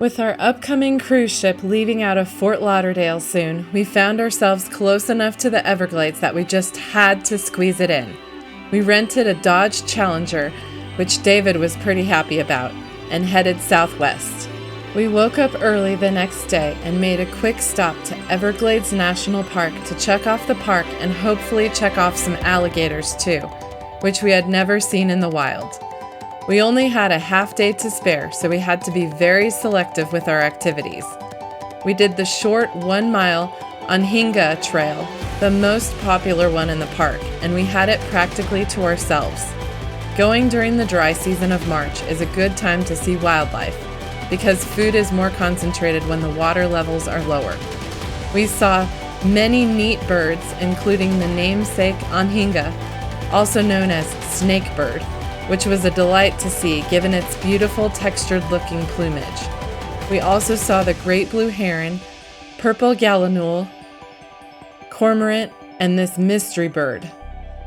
With our upcoming cruise ship leaving out of Fort Lauderdale soon, we found ourselves close enough to the Everglades that we just had to squeeze it in. We rented a Dodge Challenger, which David was pretty happy about, and headed southwest. We woke up early the next day and made a quick stop to Everglades National Park to check off the park and hopefully check off some alligators too, which we had never seen in the wild. We only had a half day to spare, so we had to be very selective with our activities. We did the short 1-mile Anhinga Trail, the most popular one in the park, and we had it practically to ourselves. Going during the dry season of March is a good time to see wildlife, because food is more concentrated when the water levels are lower. We saw many neat birds, including the namesake Anhinga, also known as snakebird, which was a delight to see given its beautiful textured-looking plumage. We also saw the great blue heron, purple gallinule, cormorant, and this mystery bird.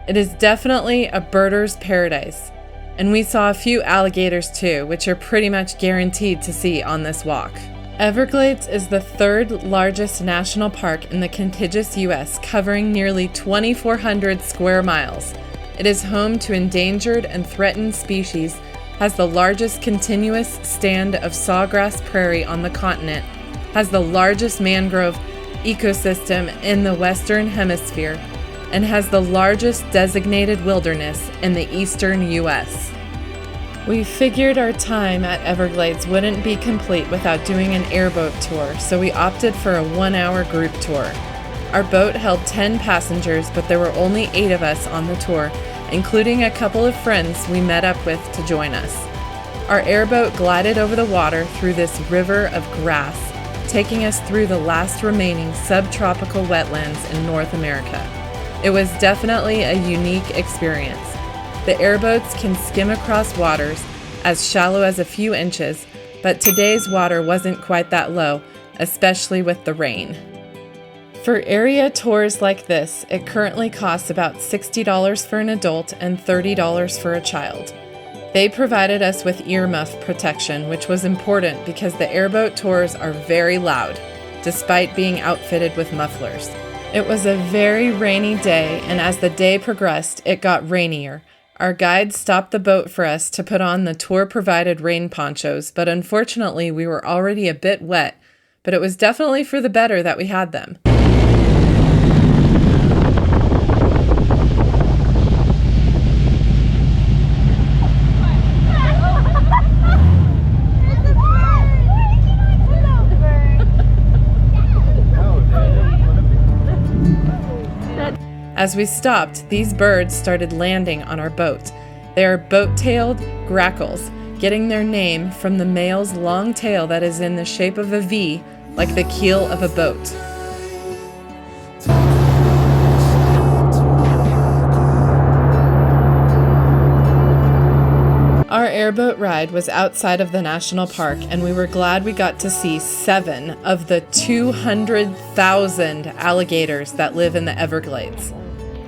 It is definitely a birder's paradise, and we saw a few alligators too, which are pretty much guaranteed to see on this walk. Everglades is the third largest national park in the contiguous U.S., covering nearly 2,400 square miles. It is home to endangered and threatened species, has the largest continuous stand of sawgrass prairie on the continent, has the largest mangrove ecosystem in the Western Hemisphere, and has the largest designated wilderness in the eastern U.S. We figured our time at Everglades wouldn't be complete without doing an airboat tour, so we opted for a 1-hour group tour. Our boat held 10 passengers, but there were only 8 of us on the tour, including a couple of friends we met up with to join us. Our airboat glided over the water through this river of grass, taking us through the last remaining subtropical wetlands in North America. It was definitely a unique experience. The airboats can skim across waters as shallow as a few inches, but today's water wasn't quite that low, especially with the rain. For area tours like this, it currently costs about $60 for an adult and $30 for a child. They provided us with earmuff protection, which was important because the airboat tours are very loud, despite being outfitted with mufflers. It was a very rainy day, and as the day progressed, it got rainier. Our guide stopped the boat for us to put on the tour-provided rain ponchos, but unfortunately we were already a bit wet, but it was definitely for the better that we had them. As we stopped, these birds started landing on our boat. They are boat-tailed grackles, getting their name from the male's long tail that is in the shape of a V, like the keel of a boat. Our airboat ride was outside of the national park, and we were glad we got to see 7 of the 200,000 alligators that live in the Everglades.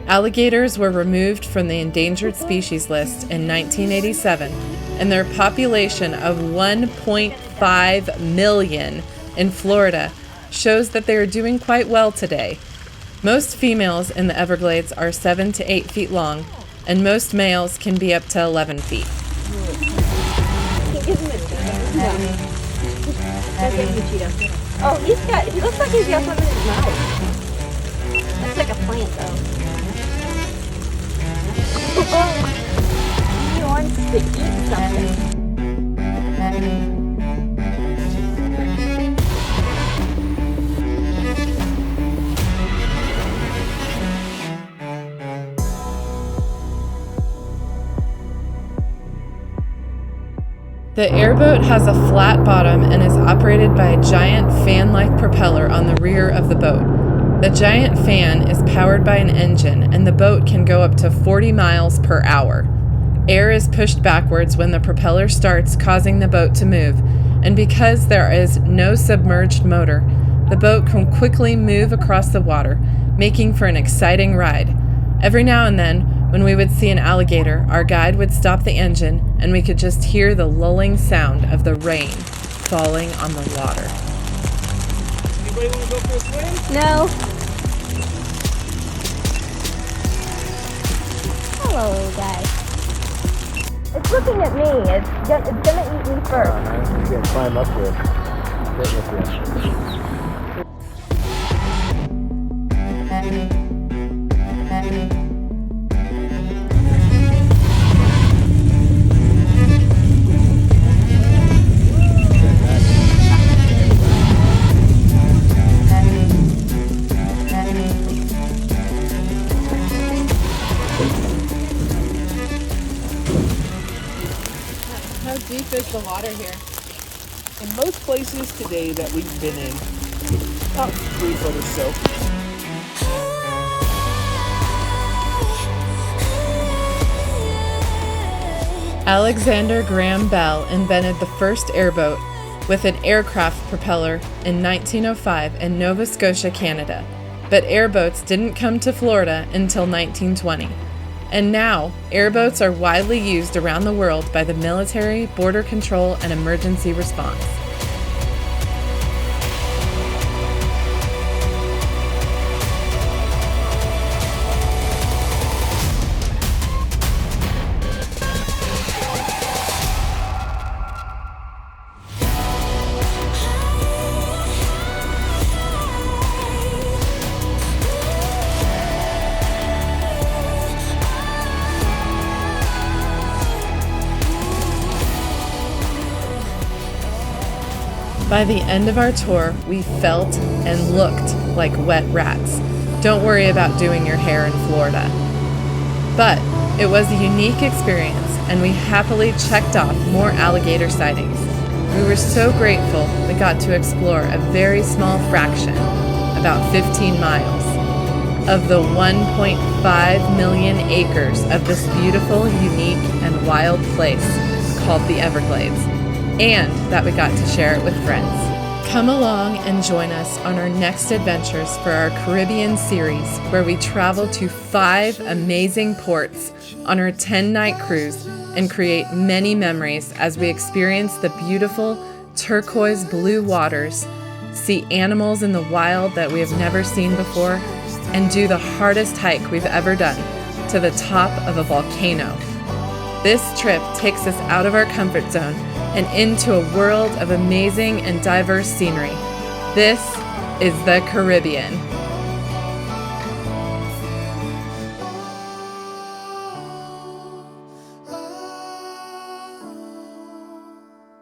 Alligators were removed from the endangered species list in 1987, and their population of 1.5 million in Florida shows that they are doing quite well today. Most females in the Everglades are 7 to 8 feet long, and most males can be up to 11 feet. Oh, he looks like he's got something in his mouth. That's like a plant, though. He wants to eat something. The airboat has a flat bottom and is operated by a giant fan-like propeller on the rear of the boat. The giant fan is powered by an engine, and the boat can go up to 40 miles per hour. Air is pushed backwards when the propeller starts, causing the boat to move, and because there is no submerged motor, the boat can quickly move across the water, making for an exciting ride. Every now and then, when we would see an alligator, our guide would stop the engine, and we could just hear the lulling sound of the rain. falling on the water. Anybody want to go for a swim? No. Hello, little guy. It's looking at me. It's gonna eat me first. You gotta climb up here. How deep is the water here? In most places today that we've been in, about 3 foot or so. Alexander Graham Bell invented the first airboat with an aircraft propeller in 1905 in Nova Scotia, Canada. But airboats didn't come to Florida until 1920. And now, airboats are widely used around the world by the military, border control, and emergency response. By the end of our tour, we felt and looked like wet rats. Don't worry about doing your hair in Florida. But it was a unique experience, and we happily checked off more alligator sightings. We were so grateful we got to explore a very small fraction, about 15 miles, of the 1.5 million acres of this beautiful, unique, and wild place called the Everglades, and that we got to share it with friends. Come along and join us on our next adventures for our Caribbean series, where we travel to 5 amazing ports on our 10-night cruise and create many memories as we experience the beautiful turquoise blue waters, see animals in the wild that we have never seen before, and do the hardest hike we've ever done, to the top of a volcano. This trip takes us out of our comfort zone and into a world of amazing and diverse scenery. This is the Caribbean.